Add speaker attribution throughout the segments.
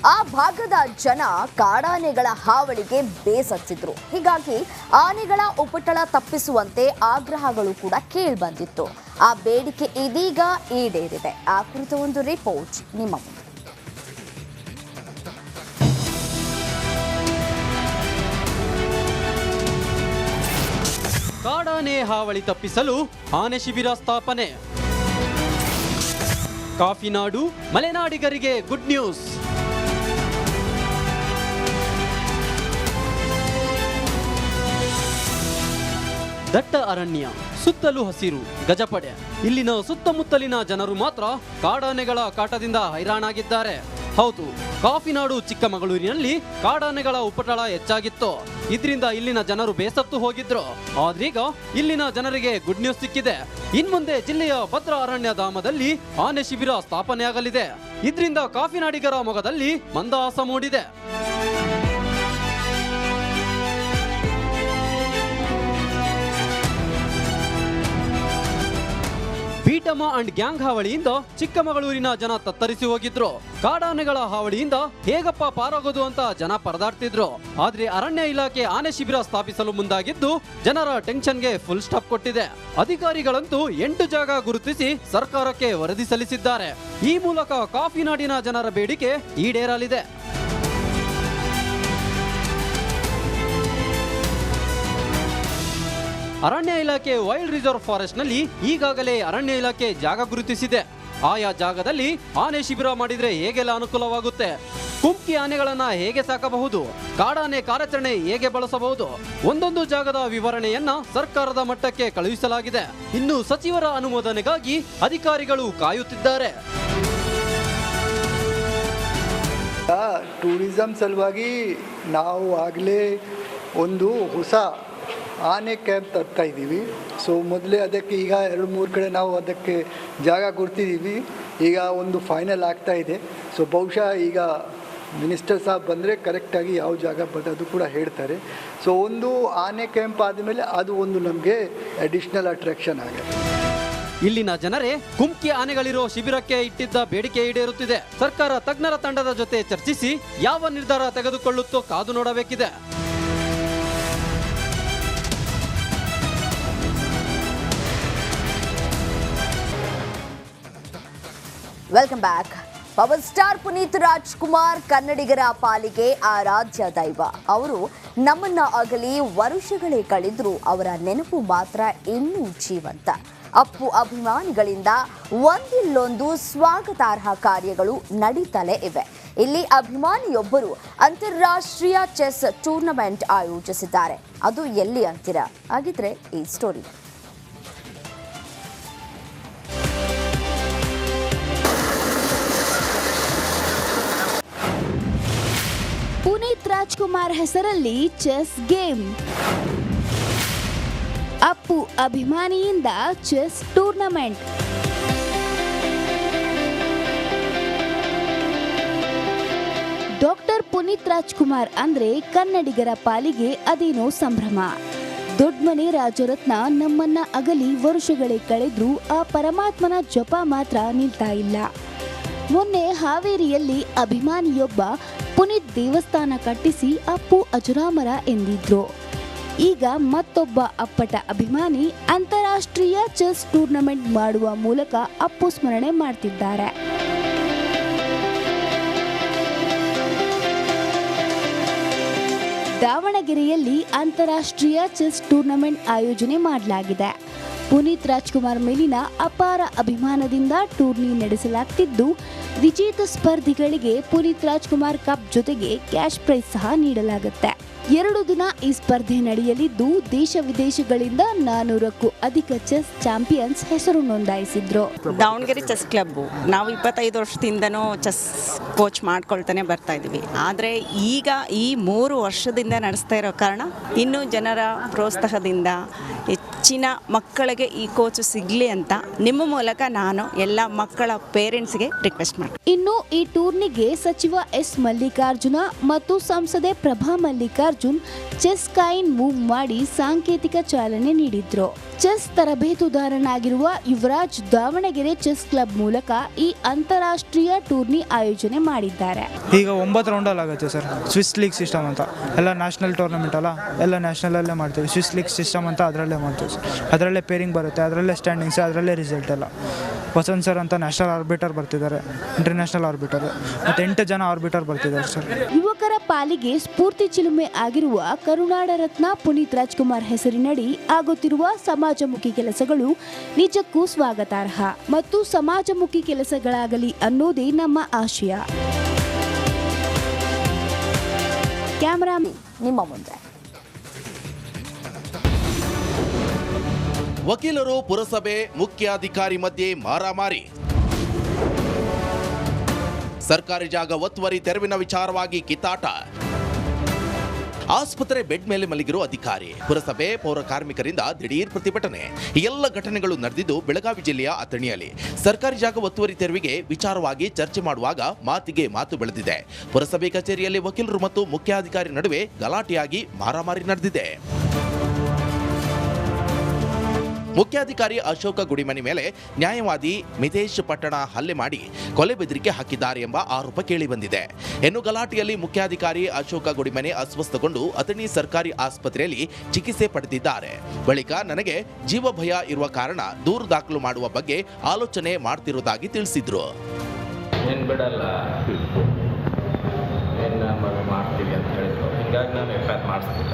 Speaker 1: ಆ ಭಾಗದ ಜನ ಕಾಡಾನೆಗಳ ಹಾವಳಿಗೆ ಬೇಸತ್ತಿದ್ರು. ಹೀಗಾಗಿ ಆನೆಗಳ ಉಪಟಳ ತಪ್ಪಿಸುವಂತೆ ಆಗ್ರಹಗಳು ಕೂಡ ಕೇಳಿಬಂದಿತ್ತು. ಆ ಬೇಡಿಕೆ ಇದೀಗ ಈಡೇರಿದೆ. ಆ ಕುರಿತ ಒಂದು ರಿಪೋರ್ಟ್ ನಿಮ್ಮ ಮುಂದೆ.
Speaker 2: ಕಾಡಾನೆ ಹಾವಳಿ ತಪ್ಪಿಸಲು ಆನೆ ಶಿಬಿರ ಸ್ಥಾಪನೆ. ಕಾಫಿನಾಡು ಮಲೆನಾಡಿಗರಿಗೆ ಗುಡ್ ನ್ಯೂಸ್. ದಟ್ಟ ಅರಣ್ಯ, ಸುತ್ತಲೂ ಹಸಿರು, ಗಜಪಡೆ. ಇಲ್ಲಿನ ಸುತ್ತಮುತ್ತಲಿನ ಜನರು ಮಾತ್ರ ಕಾಡಾನೆಗಳ ಕಾಟದಿಂದ ಹೈರಾಣಾಗಿದ್ದಾರೆ. ಹೌದು, ಕಾಫಿನಾಡು ಚಿಕ್ಕಮಗಳೂರಿನಲ್ಲಿ ಕಾಡಾನೆಗಳ ಉಪಟಳ ಹೆಚ್ಚಾಗಿತ್ತು. ಇದರಿಂದ ಇಲ್ಲಿನ ಜನರು ಬೇಸತ್ತು ಹೋಗಿದ್ರು. ಆದ್ರೀಗ ಇಲ್ಲಿನ ಜನರಿಗೆ ಗುಡ್ ನ್ಯೂಸ್ ಸಿಕ್ಕಿದೆ. ಇನ್ಮುಂದೆ ಜಿಲ್ಲೆಯ ಭದ್ರಾ ಅರಣ್ಯ ಧಾಮದಲ್ಲಿ ಆನೆ ಶಿಬಿರ ಸ್ಥಾಪನೆಯಾಗಲಿದೆ. ಇದರಿಂದ ಕಾಫಿನಾಡಿಗರ ಮೊಗದಲ್ಲಿ ಮಂದಹಾಸ ಮೂಡಿದೆ. ಬೀಟಮ್ಮ ಅಂಡ್ ಗ್ಯಾಂಗ್ ಹಾವಳಿಯಿಂದ ಚಿಕ್ಕಮಗಳೂರಿನ ಜನ ತತ್ತರಿಸಿ ಹೋಗಿದ್ರು. ಕಾಡಾನೆಗಳ ಹಾವಳಿಯಿಂದ ಹೇಗಪ್ಪ ಪಾರಾಗೋದು ಅಂತ ಜನ ಪರದಾಡ್ತಿದ್ರು. ಆದ್ರೆ ಅರಣ್ಯ ಇಲಾಖೆ ಆನೆ ಶಿಬಿರ ಸ್ಥಾಪಿಸಲು ಮುಂದಾಗಿದ್ದು ಜನರ ಟೆನ್ಷನ್ಗೆ ಫುಲ್ ಸ್ಟಾಪ್ ಕೊಟ್ಟಿದೆ. ಅಧಿಕಾರಿಗಳಂತೂ 8 ಜಾಗ ಗುರುತಿಸಿ ಸರ್ಕಾರಕ್ಕೆ ವರದಿ ಸಲ್ಲಿಸಿದ್ದಾರೆ. ಈ ಮೂಲಕ ಕಾಫಿನಾಡಿನ ಜನರ ಬೇಡಿಕೆ ಈಡೇರಲಿದೆ. ಅರಣ್ಯ ಇಲಾಖೆ ವೈಲ್ಡ್ ರಿಸರ್ವ್ ಫಾರೆಸ್ಟ್ ನಲ್ಲಿ ಈಗಾಗಲೇ ಅರಣ್ಯ ಇಲಾಖೆ ಜಾಗ ಗುರುತಿಸಿದೆ. ಆಯಾ ಜಾಗದಲ್ಲಿ ಆನೆ ಶಿಬಿರ ಮಾಡಿದ್ರೆ ಹೇಗೆಲ್ಲ ಅನುಕೂಲವಾಗುತ್ತೆ, ಕುಮ್ಕಿ ಆನೆಗಳನ್ನ ಹೇಗೆ ಸಾಕಬಹುದು, ಕಾಡಾನೆ ಕಾರ್ಯಾಚರಣೆ ಹೇಗೆ ಬಳಸಬಹುದು, ಒಂದೊಂದು ಜಾಗದ ವಿವರಣೆಯನ್ನ ಸರ್ಕಾರದ ಮಟ್ಟಕ್ಕೆ ಕಳುಹಿಸಲಾಗಿದೆ. ಇನ್ನು ಸಚಿವರ ಅನುಮೋದನೆಗಾಗಿ ಅಧಿಕಾರಿಗಳು ಕಾಯುತ್ತಿದ್ದಾರೆ.
Speaker 3: ಟೂರಿಸಂ ಸಲುವಾಗಿ ನಾವು ಆಗಲೇ ಒಂದು ಹೊಸ ಆನೆ ಕ್ಯಾಂಪ್ ತರ್ತಾ ಇದ್ದೀವಿ. ಸೊ ಮೊದಲೇ ಅದಕ್ಕೆ ಈಗ 2-3 ಕಡೆ ನಾವು ಅದಕ್ಕೆ ಜಾಗ ಕೊಡ್ತಿದ್ದೀವಿ. ಈಗ ಒಂದು ಫೈನಲ್ ಆಗ್ತಾ ಇದೆ. ಸೊ ಬಹುಶಃ ಈಗ ಮಿನಿಸ್ಟರ್ ಸಾಬ್ ಬಂದರೆ ಕರೆಕ್ಟಾಗಿ ಯಾವ ಜಾಗ ಬರೋದು ಕೂಡ ಹೇಳ್ತಾರೆ. ಸೊ ಒಂದು ಆನೆ ಕ್ಯಾಂಪ್ ಆದಮೇಲೆ ಅದು ಒಂದು ನಮಗೆ ಅಡಿಷ್ನಲ್ ಅಟ್ರಾಕ್ಷನ್ ಆಗುತ್ತೆ.
Speaker 2: ಇಲ್ಲಿನ ಜನರೇ ಕುಮ್ಕಿ ಆನೆಗಳಿರೋ ಶಿಬಿರಕ್ಕೆ ಇಟ್ಟಿದ್ದ ಬೇಡಿಕೆ ಈಡೇರುತ್ತಿದೆ. ಸರ್ಕಾರ ತಜ್ಞರ ತಂಡದ ಜೊತೆ ಚರ್ಚಿಸಿ ಯಾವ ನಿರ್ಧಾರ ತೆಗೆದುಕೊಳ್ಳುತ್ತೋ ಕಾದು ನೋಡಬೇಕಿದೆ.
Speaker 1: Welcome back. Power star Puneeth Rajkumar ಕನ್ನಡಿಗರ ಪಾಲಿಗೆ ಆರಾಧ್ಯ ದೈವ. ಅವರು ನಮ್ಮನ್ನ ಅಗಲಿ ವರುಷಗಳೇ ಕಳೆದ್ರು ಅವರ ನೆನಪು ಮಾತ್ರ ಇನ್ನೂ ಜೀವಂತ. ಅಪ್ಪು ಅಭಿಮಾನಿಗಳಿಂದ ಒಂದಿಲ್ಲೊಂದು ಸ್ವಾಗತಾರ್ಹ ಕಾರ್ಯಗಳು ನಡೀತಲೇ ಇವೆ. ಇಲ್ಲಿ ಅಭಿಮಾನಿಯೊಬ್ಬರು ಅಂತಾರಾಷ್ಟ್ರೀಯ ಚೆಸ್ ಟೂರ್ನಮೆಂಟ್ ಆಯೋಜಿಸಿದ್ದಾರೆ. ಅದು ಎಲ್ಲಿ ಅಂತೀರಾ? ಹಾಗಿದ್ರೆ ಈ ಸ್ಟೋರಿ.
Speaker 4: ಪುನೀತ್ ರಾಜ್ಕುಮಾರ್ ಹೆಸರಲ್ಲಿ ಚೆಸ್ ಗೇಮ್. ಅಪ್ಪು ಅಭಿಮಾನಿಯಿಂದ chess tournament. Doctor Puneeth Rajkumar ಅಂದ್ರೆ ಕನ್ನಡಿಗರ ಪಾಲಿಗೆ ಅದೇನೋ ಸಂಭ್ರಮ. ದೊಡ್ಡಮನೆ ರಾಜರತ್ನ ನಮ್ಮನ್ನ ಅಗಲಿ ವರ್ಷಗಳೇ ಕಳೆದ್ರೂ ಆ ಪರಮಾತ್ಮನ ಜಪ ಮಾತ್ರ ನಿಲ್ತಾ ಇಲ್ಲ. ಮೊನ್ನೆ ಹಾವೇರಿಯಲ್ಲಿ ಅಭಿಮಾನಿಯೊಬ್ಬ ಪುನೀತ್ ದೇವಸ್ಥಾನ ಕಟ್ಟಿಸಿ ಅಪ್ಪು ಅಜರಾಮರ ಎಂದಿದ್ರು. ಈಗ ಮತ್ತೊಬ್ಬ ಅಪ್ಪಟ ಅಭಿಮಾನಿ ಅಂತಾರಾಷ್ಟ್ರೀಯ ಚೆಸ್ ಟೂರ್ನಮೆಂಟ್ ಮಾಡುವ ಮೂಲಕ ಅಪ್ಪು ಸ್ಮರಣೆ ಮಾಡ್ತಿದ್ದಾರೆ. ದಾವಣಗೆರೆಯಲ್ಲಿ ಅಂತಾರಾಷ್ಟ್ರೀಯ ಚೆಸ್ ಟೂರ್ನಮೆಂಟ್ ಆಯೋಜನೆ ಮಾಡಲಾಗಿದೆ. ಪುನೀತ್ ರಾಜ್ಕುಮಾರ್ ಮೇಲಿನ ಅಪಾರ ಅಭಿಮಾನದಿಂದ ಟೂರ್ನಿ ನಡೆಸಲಾಗ್ತಿದ್ದು, ವಿಜೇತ ಸ್ಪರ್ಧಿಗಳಿಗೆ ಪುನೀತ್ ರಾಜ್ಕುಮಾರ್ ಕಪ್ ಜೊತೆಗೆ ಕ್ಯಾಶ್ ಪ್ರೈಸ್ ಸಹ ನೀಡಲಾಗುತ್ತೆ. 2 ದಿನ ಈ ಸ್ಪರ್ಧೆ ನಡೆಯಲಿದ್ದು, ದೇಶ ವಿದೇಶಗಳಿಂದ 400ಕ್ಕೂ ಅಧಿಕ ಚೆಸ್ ಚಾಂಪಿಯನ್ಸ್ ಹೆಸರು ನೋಂದಾಯಿಸಿದ್ರು.
Speaker 5: ದಾವಣಗೆರೆ ಚೆಸ್ ಕ್ಲಬ್ಬು ನಾವು 25 ವರ್ಷದಿಂದನೂ ಚೆಸ್ ಕೋಚ್ ಮಾಡ್ಕೊಳ್ತಾನೆ ಬರ್ತಾ ಇದ್ದೀವಿ. ಆದರೆ ಈಗ ಈ 3 ವರ್ಷದಿಂದ ನಡೆಸ್ತಾ ಇರೋ ಕಾರಣ ಇನ್ನೂ ಜನರ ಪ್ರೋತ್ಸಾಹದಿಂದ ಹೆಚ್ಚಿನ ಮಕ್ಕಳಿಗೆ ಈ ಕೋಚ್ ಸಿಗಲಿ ಅಂತ ನಿಮ್ಮ ಮೂಲಕ ನಾನು ಎಲ್ಲ ಮಕ್ಕಳ ಪೇರೆಂಟ್ಸ್ಗೆ ರಿಕ್ವೆಸ್ಟ್ ಮಾಡ್ತೀನಿ.
Speaker 4: ಇನ್ನು ಈ ಟೂರ್ನಿಗೆ ಸಚಿವ ಎಸ್ ಮಲ್ಲಿಕಾರ್ಜುನ ಮತ್ತು ಸಂಸದೆ Prabha Mallikarjun chess coin move ಮಾಡಿ ಸಾಂಕೇತಿಕ ಚಾಲನೆ ನೀಡಿದ್ರು. ಚೆಸ್ ತರಬೇತುದಾರನಾಗಿರುವ ಯುವರಾಜ್ ದಾವಣಗೆರೆ ಚೆಸ್ ಕ್ಲಬ್ ಮೂಲಕ ಈ ಅಂತಾರಾಷ್ಟ್ರೀಯ ಟೂರ್ನಿ ಆಯೋಜನೆ ಮಾಡಿದ್ದಾರೆ.
Speaker 6: ಈಗ 9 ರೌಂಡಲ್ಲಿ ಆಗುತ್ತೆ ಸರ್. ಸ್ವಿಸ್ ಲೀಗ್ ಸಿಸ್ಟಮ್ ಅಂತ ಎಲ್ಲ ನ್ಯಾಷನಲ್ ಟೂರ್ನಮೆಂಟ್ ಅಲ್ಲ, ಎಲ್ಲ ನ್ಯಾಷನಲಲ್ಲೇ ಮಾಡ್ತೀವಿ. ಸ್ವಿಸ್ ಲೀಗ್ ಸಿಸ್ಟಮ್ ಅಂತ ಅದರಲ್ಲೇ ಮಾಡ್ತೀವಿ ಸರ್. ಅದರಲ್ಲೇ ಪೇರಿಂಗ್ ಬರುತ್ತೆ, ಅದರಲ್ಲೇ ಸ್ಟ್ಯಾಂಡಿಂಗ್ಸ್, ಅದರಲ್ಲೇ ರಿಸಲ್ಟ್ ಎಲ್ಲ. ವಸಂತ್ ಸರ್ ಅಂತ ನ್ಯಾಷನಲ್ ಆರ್ಬಿಟರ್ ಬರ್ತಿದ್ದಾರೆ, ಇಂಟರ್ನ್ಯಾಷನಲ್ ಆರ್ಬಿಟರ್, ಮತ್ತು 8 ಜನ ಆರ್ಬಿಟರ್ ಬರ್ತಿದ್ದಾರೆ ಸರ್.
Speaker 4: ಯುವಕರ ಪಾಲಿಗೆ ಸ್ಫೂರ್ತಿ ಚಿಲುಮೆ ಆಗಿರುವ ಕರುನಾಡ ರತ್ನ ಪುನೀತ್ ರಾಜ್ಕುಮಾರ್ ಹೆಸರಿನಡಿ ಆಗುತ್ತಿರುವ ಸಮಾಜಮುಖಿ ಕೆಲಸಗಳು ನಿಜಕ್ಕೂ ಸ್ವಾಗತಾರ್ಹ ಮತ್ತು ಸಮಾಜಮುಖಿ ಕೆಲಸಗಳಾಗಲಿ ಅನ್ನೋದೇ ನಮ್ಮ ಆಶಯ. ಕ್ಯಾಮರಾಮನ್
Speaker 1: ನಿಮ್ಮ ಮುಂದೆ.
Speaker 7: ವಕೀಲರು ಪುರಸಭೆ ಮುಖ್ಯಾಧಿಕಾರಿ ಮಧ್ಯೆ ಮಾರಾಮಾರಿ. ಸರ್ಕಾರಿ ಜಾಗ ಒತ್ತುವರಿ ತೆರವಿನ ವಿಚಾರವಾಗಿ ಕಿತ್ತಾಟ. ಆಸ್ಪತ್ರೆ ಬೆಡ್ ಮೇಲೆ ಮಲಗಿರುವ ಅಧಿಕಾರಿ, ಪುರಸಭೆ ಪೌರ ಕಾರ್ಮಿಕರಿಂದ ದಿಢೀರ್ ಪ್ರತಿಭಟನೆ. ಎಲ್ಲ ಘಟನೆಗಳು ನಡೆದಿದ್ದು ಬೆಳಗಾವಿ ಜಿಲ್ಲೆಯ ಅಥಣಿಯಲ್ಲಿ. ಸರ್ಕಾರಿ ಜಾಗ ಒತ್ತುವರಿ ತೆರವಿಗೆ ವಿಚಾರವಾಗಿ ಚರ್ಚೆ ಮಾಡುವಾಗ ಮಾತಿಗೆ ಮಾತು ಬೆಳೆದಿದೆ. ಪುರಸಭೆ ಕಚೇರಿಯಲ್ಲಿ ವಕೀಲರು ಮತ್ತು ಮುಖ್ಯಾಧಿಕಾರಿ ನಡುವೆ ಗಲಾಟೆಯಾಗಿ ಮಾರಾಮಾರಿ ನಡೆದಿದೆ. ಮುಖ್ಯಾಧಿಕಾರಿ ಅಶೋಕ ಗುಡಿಮನಿ ಮೇಲೆ ನ್ಯಾಯವಾದಿ ಮಿತೇಶ್ ಪಟ್ಟಣ ಹಲ್ಲೆ ಮಾಡಿ ಕೊಲೆ ಬೆದರಿಕೆ ಹಾಕಿದ್ದಾರೆ ಎಂಬ ಆರೋಪ ಕೇಳಿಬಂದಿದೆ. ಇನ್ನು ಗಲಾಟೆಯಲ್ಲಿ ಮುಖ್ಯಾಧಿಕಾರಿ ಅಶೋಕ ಗುಡಿಮನಿ ಅಸ್ವಸ್ಥಗೊಂಡು ಅಥಣಿ ಸರ್ಕಾರಿ ಆಸ್ಪತ್ರೆಯಲ್ಲಿ ಚಿಕಿತ್ಸೆ ಪಡೆದಿದ್ದಾರೆ. ಬಳಿಕ ನನಗೆ ಜೀವ ಭಯ ಇರುವ ಕಾರಣ ದೂರು ದಾಖಲು ಮಾಡುವ ಬಗ್ಗೆ ಆಲೋಚನೆ ಮಾಡ್ತಿರುವುದಾಗಿ ತಿಳಿಸಿದ್ರು.
Speaker 8: ಮಾಡ್ತೀವಿ ಅಂತ ಹೇಳಿದ್ರು, ಹಿಂಗಾಗಿ ನಾನು FIR ಮಾಡಿಸ್ತಿಲ್ಲ.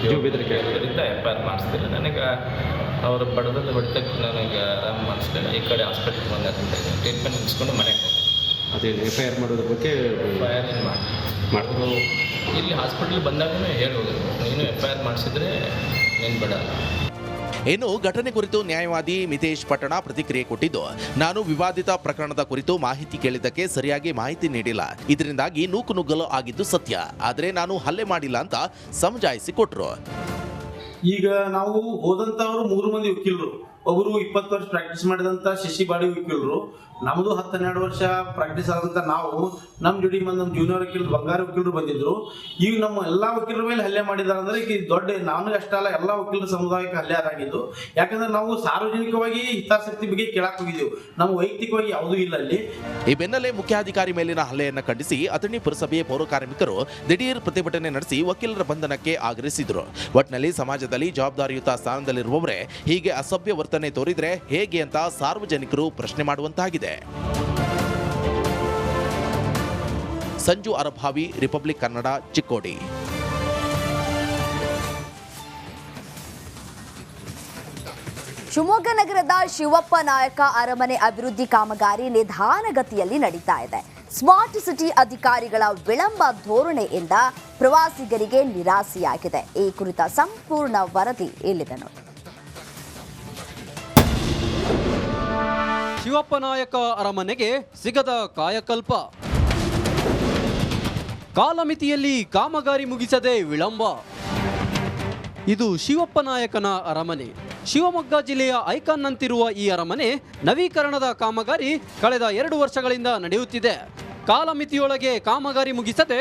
Speaker 8: ಇದರಿಂದ FIR ಮಾಡಿಸ್ತಿಲ್ಲ. ನನಗೆ ಅವರು ಬಡದಲ್ಲಿ ಹೊಡಿತಕ್ಕೆ ನನಗೆ ಆರಾಮ ಮಾಡಿಸ್ಲಿಲ್ಲ. ಈ ಕಡೆ ಹಾಸ್ಪಿಟ್ಲಿಗೆ ಬಂದ ಟ್ರೀಟ್ಮೆಂಟ್ ಮುಗಿಸ್ಕೊಂಡು ಮನೆಗೆ ಹೋಗಿ
Speaker 2: ಅದೇ FIR ಮಾಡೋದ್ರ ಬಗ್ಗೆ
Speaker 8: FIR ಏನು ಮಾಡಿದ್ರು. ಇಲ್ಲಿ ಹಾಸ್ಪಿಟ್ಲಿಗೆ ಬಂದಾಗಲೂ ಹೇಳಿ ಹೋಗಿದ್ರು, ನೀನು FIR ಮಾಡಿಸಿದ್ರೆ ನೀನು ಬಿಡಲ್ಲ.
Speaker 7: ಇನ್ನು ಘಟನೆ ಕುರಿತು ನ್ಯಾಯವಾದಿ ಮಿತೇಶ್ ಪಟ್ಟಣ ಪ್ರತಿಕ್ರಿಯೆ ಕೊಟ್ಟಿದ್ದು, ನಾನು ವಿವಾದಿತ ಪ್ರಕರಣದ ಕುರಿತು ಮಾಹಿತಿ ಕೇಳಿದ್ದಕ್ಕೆ ಸರಿಯಾಗಿ ಮಾಹಿತಿ ನೀಡಿಲ್ಲ. ಇದರಿಂದಾಗಿ ನೂಕುನುಗ್ಗಲು ಆಗಿದ್ದು ಸತ್ಯ. ಆದರೆ ನಾನು ಹಲ್ಲೆ ಮಾಡಿಲ್ಲ ಅಂತ ಸಮಜಾಯಿಸಿ ಕೊಟ್ಟರು.
Speaker 9: ಈಗ ನಾವು ಹೋದಂಥವ್ರು 3 ಮಂದಿ ವಕೀಲರು, ಒಬ್ಬರು 20 ವರ್ಷ ಪ್ರಾಕ್ಟೀಸ್ ಮಾಡಿದಂಥ ಶಶಿ ಬಾಡಿ ವಕೀಲರು, ನಮ್ಮದು 10-12 ವರ್ಷ ಪ್ರಾಕ್ಟೀಸ್ ಆದಂಥ ನಾವು, ನಮ್ಮ ಜೋಡಿ ನಮ್ಮ ಜೂನಿಯರ್ ವಕೀಲರು ಬಂಗಾರ ವಕೀಲರು ಬಂದಿದ್ರು. ಈಗ ನಮ್ಮ ಎಲ್ಲ ವಕೀಲರ ಮೇಲೆ ಹಲ್ಲೆ ಮಾಡಿದ್ದಾರೆ ಅಂದರೆ ಈಗ ದೊಡ್ಡ ನನಗೆ ಅಷ್ಟಲ್ಲ, ಎಲ್ಲ ವಕೀಲರ ಸಮುದಾಯಕ್ಕೆ ಹಲ್ಲೆ ಆಗಿದ್ದು. ಯಾಕಂದ್ರೆ ನಾವು ಸಾರ್ವಜನಿಕವಾಗಿ ಹಿತಾಸಕ್ತಿ ಬಗ್ಗೆ ಕೇಳಕ್ಕೆ ಹೋಗಿದ್ದೆವು, ನಮ್ಮ ವೈಯಕ್ತಿಕವಾಗಿ ಯಾವುದೂ ಇಲ್ಲ ಅಲ್ಲಿ.
Speaker 7: ಈ ಬೆನ್ನಲ್ಲೇ ಮುಖ್ಯಾಧಿಕಾರಿ ಮೇಲಿನ ಹಲ್ಲೆಯನ್ನು ಖಂಡಿಸಿ ಅಥಣಿ ಪುರಸಭೆಯ ಪೌರ ಕಾರ್ಮಿಕರು ದಿಢೀರ್ ಪ್ರತಿಭಟನೆ ನಡೆಸಿ ವಕೀಲರ ಬಂಧನಕ್ಕೆ ಆಗ್ರಹಿಸಿದರು. ಒಟ್ನಲ್ಲಿ ಸಮಾಜದಲ್ಲಿ ಜವಾಬ್ದಾರಿಯುತ ಸ್ಥಾನದಲ್ಲಿರುವವರೇ ಹೀಗೆ ಅಸಭ್ಯ ವರ್ತನೆ ತೋರಿದ್ರೆ ಹೇಗೆ ಅಂತ ಸಾರ್ವಜನಿಕರು ಪ್ರಶ್ನೆ ಮಾಡುವಂತಾಗಿದೆ. ಸಂಜು ಅರಭಾವಿ, ರಿಪಬ್ಲಿಕ್ ಕನ್ನಡ, ಚಿಕ್ಕೋಡಿ.
Speaker 1: ಶಿವಮೊಗ್ಗ ನಗರದ ಶಿವಪ್ಪ ನಾಯಕ ಅರಮನೆ ಅಭಿವೃದ್ಧಿ ಕಾಮಗಾರಿ ನಿಧಾನಗತಿಯಲ್ಲಿ ನಡೀತಾ ಇದೆ. ಸ್ಮಾರ್ಟ್ ಸಿಟಿ ಅಧಿಕಾರಿಗಳ ವಿಳಂಬ ಧೋರಣೆಯಿಂದ ಪ್ರವಾಸಿಗರಿಗೆ ನಿರಾಸೆಯಾಗಿದೆ. ಈ ಕುರಿತ ಸಂಪೂರ್ಣ ವರದಿ ಇಲ್ಲಿದೆ ನೋಡಿ.
Speaker 2: ಶಿವಪ್ಪ ನಾಯಕ ಅರಮನೆಗೆ ಸಿಗದ ಕಾಯಕಲ್ಪ, ಕಾಲಮಿತಿಯಲ್ಲಿ ಕಾಮಗಾರಿ ಮುಗಿಸದೆ ವಿಳಂಬ. ಇದು ಶಿವಪ್ಪ ನಾಯಕನ ಅರಮನೆ. ಶಿವಮೊಗ್ಗ ಜಿಲ್ಲೆಯ ಐಕಾನ್ ನಂತಿರುವ ಈ ಅರಮನೆ ನವೀಕರಣದ ಕಾಮಗಾರಿ ಕಳೆದ 2 ವರ್ಷಗಳಿಂದ ನಡೆಯುತ್ತಿದೆ. ಕಾಲಮಿತಿಯೊಳಗೆ ಕಾಮಗಾರಿ ಮುಗಿಸದೆ